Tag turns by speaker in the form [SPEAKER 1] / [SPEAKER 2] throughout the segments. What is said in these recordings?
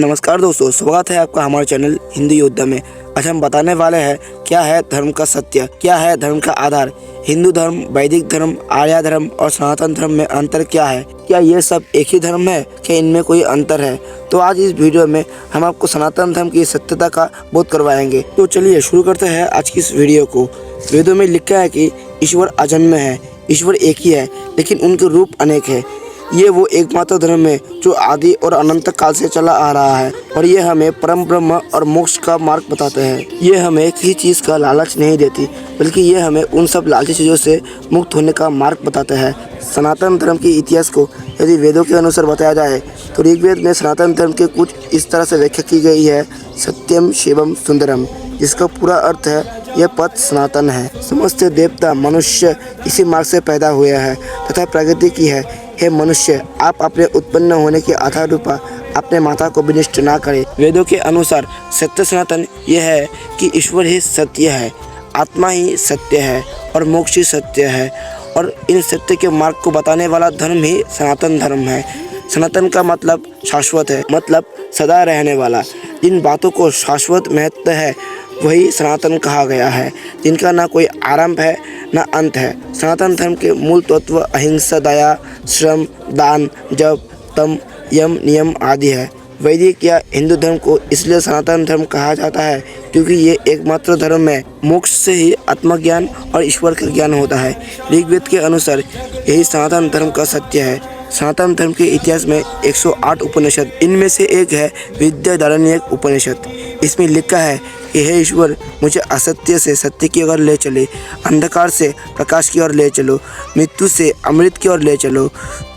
[SPEAKER 1] नमस्कार दोस्तों, स्वागत है आपका हमारे चैनल हिंदू योद्धा में। आज हम बताने वाले हैं क्या है धर्म का सत्य, क्या है धर्म का आधार, हिंदू धर्म, वैदिक धर्म, आर्य धर्म और सनातन धर्म में अंतर क्या है, क्या ये सब एक ही धर्म है, क्या इनमें कोई अंतर है। तो आज इस वीडियो में हम आपको सनातन धर्म की सत्यता का बोध करवाएंगे। तो चलिए शुरू करते हैं आज की इस वीडियो को। वेदों में लिखा है कि ईश्वर अजन्म है, ईश्वर एक ही है लेकिन उनके रूप अनेक है। ये वो एकमात्र धर्म है जो आदि और अनंत काल से चला आ रहा है और ये हमें परम ब्रह्म और मोक्ष का मार्ग बताते हैं। ये हमें किसी चीज़ का लालच नहीं देती, बल्कि ये हमें उन सब लालची चीज़ों से मुक्त होने का मार्ग बताते हैं। सनातन धर्म के इतिहास को यदि वेदों के अनुसार बताया जाए तो ऋग्वेद में सनातन धर्म के कुछ इस तरह से व्याख्या की गई है: सत्यम शिवम सुंदरम, जिसका पूरा अर्थ है यह पथ सनातन है। समस्त देवता मनुष्य इसी मार्ग से पैदा हुए हैं तथा प्रगति की है। हे मनुष्य, आप अपने उत्पन्न होने के आधार रूपा अपने माता को विनिष्ट ना करें। वेदों के अनुसार सत्य सनातन यह है कि ईश्वर ही सत्य है, आत्मा ही सत्य है और मोक्ष ही सत्य है, और इन सत्य के मार्ग को बताने वाला धर्म ही सनातन धर्म है। सनातन का मतलब शाश्वत है, मतलब सदा रहने वाला। जिन बातों को शाश्वत महत्व है वही सनातन कहा गया है, जिनका ना कोई आरंभ है ना अंत है। सनातन धर्म के मूल तत्व अहिंसा, दया, श्रम, दान, जप, तम, यम, नियम आदि है। वैदिक या हिंदू धर्म को इसलिए सनातन धर्म कहा जाता है क्योंकि ये एकमात्र धर्म है। मोक्ष से ही आत्मज्ञान और ईश्वर का ज्ञान होता है। ऋग्वेद के अनुसार यही सनातन धर्म का सत्य है। सनातन धर्म के इतिहास में 108 उपनिषद, इनमें से एक है विद्यारण्यक उपनिषद। इसमें लिखा है कि हे ईश्वर, मुझे असत्य से सत्य की ओर ले चले, अंधकार से प्रकाश की ओर ले चलो, मृत्यु से अमृत की ओर ले चलो।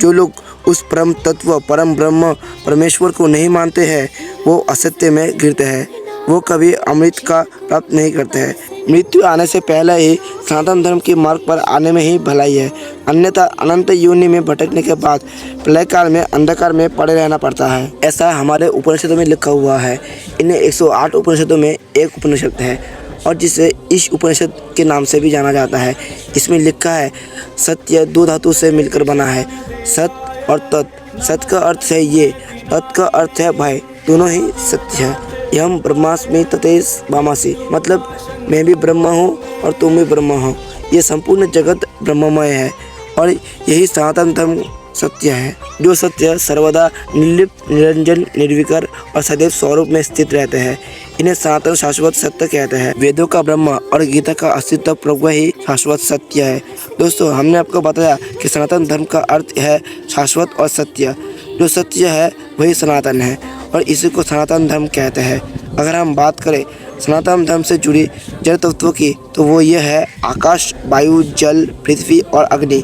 [SPEAKER 1] जो लोग उस परम तत्व परम ब्रह्म परमेश्वर को नहीं मानते हैं वो असत्य में गिरते हैं, वो कभी अमृत का प्राप्त नहीं करते हैं। मृत्यु आने से पहले ही सनातन धर्म के मार्ग पर आने में ही भलाई है, अन्यथा अनंत योनि में भटकने के बाद प्रलय काल में अंधकार में पड़े रहना पड़ता है। ऐसा हमारे उपनिषदों में लिखा हुआ है। इन्हें 108 उपनिषदों में एक उपनिषद है और जिसे इस उपनिषद के नाम से भी जाना जाता है। इसमें लिखा है सत्य दो धातु से मिलकर बना है, सत और तत्। सत का अर्थ है ये, तत् का अर्थ है भय, दोनों ही सत्य है। यम ब्रह्मास्मि ततेस वामासि, मतलब मैं भी ब्रह्म हूँ और तुम भी ब्रह्म हो। ये संपूर्ण जगत ब्रह्ममय है और यही सनातन धर्म सत्य है। जो सत्य सर्वदा निर्लिप्त, निरंजन, निर्विकार और सदैव स्वरूप में स्थित रहते हैं, इन्हें सनातन शाश्वत सत्य कहते हैं। वेदों का ब्रह्म और गीता का अस्तित्व प्रभु ही शाश्वत सत्य है। दोस्तों, हमने आपको बताया कि सनातन धर्म का अर्थ है शाश्वत और सत्य। जो सत्य है वही सनातन है और इसी को सनातन धर्म कहते हैं। अगर हम बात करें सनातन धर्म से जुड़ी जड़ तत्वों की तो वो ये है आकाश, वायु, जल, पृथ्वी और अग्नि,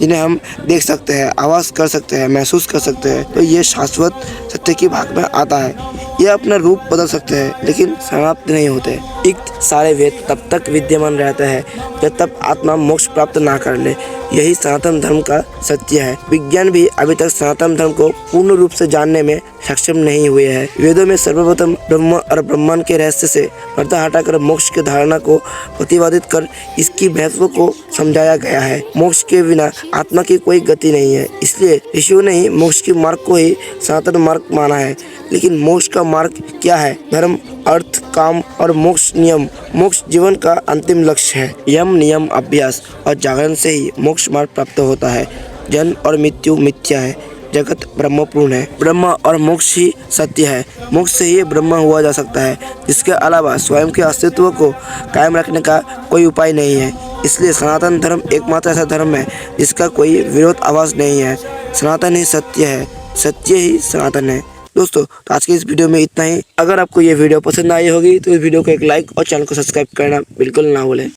[SPEAKER 1] जिन्हें हम देख सकते हैं, आवाज़ कर सकते हैं, महसूस कर सकते हैं। तो ये शाश्वत सत्य की भाग में आता है। ये अपना रूप बदल सकते हैं लेकिन समाप्त नहीं होते। इक्त सारे वेद तब तक विद्यमान रहते हैं जब तक आत्मा मोक्ष प्राप्त ना कर ले। यही सनातन धर्म का सत्य है। विज्ञान भी अभी तक सनातन धर्म को पूर्ण रूप से जानने में सक्षम नहीं हुए हैं। वेदों में सर्वप्रथम ब्रह्म और ब्रह्मांड के रहस्य से पर्दा हटाकर मोक्ष की धारणा को प्रतिपादित कर इसकी महत्व को समझाया गया है। मोक्ष के बिना आत्मा की कोई गति नहीं है, इसलिए ऋषियों ने ही मोक्ष के मार्ग को ही सनातन मार्ग माना है। लेकिन मोक्ष का मार्ग क्या है? धर्म, अर्थ, काम और मोक्ष नियम। मोक्ष जीवन का अंतिम लक्ष्य है। यम, नियम, अभ्यास और जागरण से ही मोक्ष मार्ग प्राप्त होता है। जन्म और मृत्यु मिथ्या है, जगत ब्रह्मपूर्ण है। ब्रह्म और मोक्ष ही सत्य है। मोक्ष से ही ब्रह्म हुआ जा सकता है। इसके अलावा स्वयं के अस्तित्व को कायम रखने का कोई उपाय नहीं है। इसलिए सनातन धर्म एकमात्र ऐसा धर्म है जिसका कोई विरोधाभास नहीं है। सनातन ही सत्य है, सत्य ही सनातन है। दोस्तों, तो आज के इस वीडियो में इतना ही। अगर आपको ये वीडियो पसंद आई होगी तो इस वीडियो को एक लाइक और चैनल को सब्सक्राइब करना बिल्कुल ना भूलें।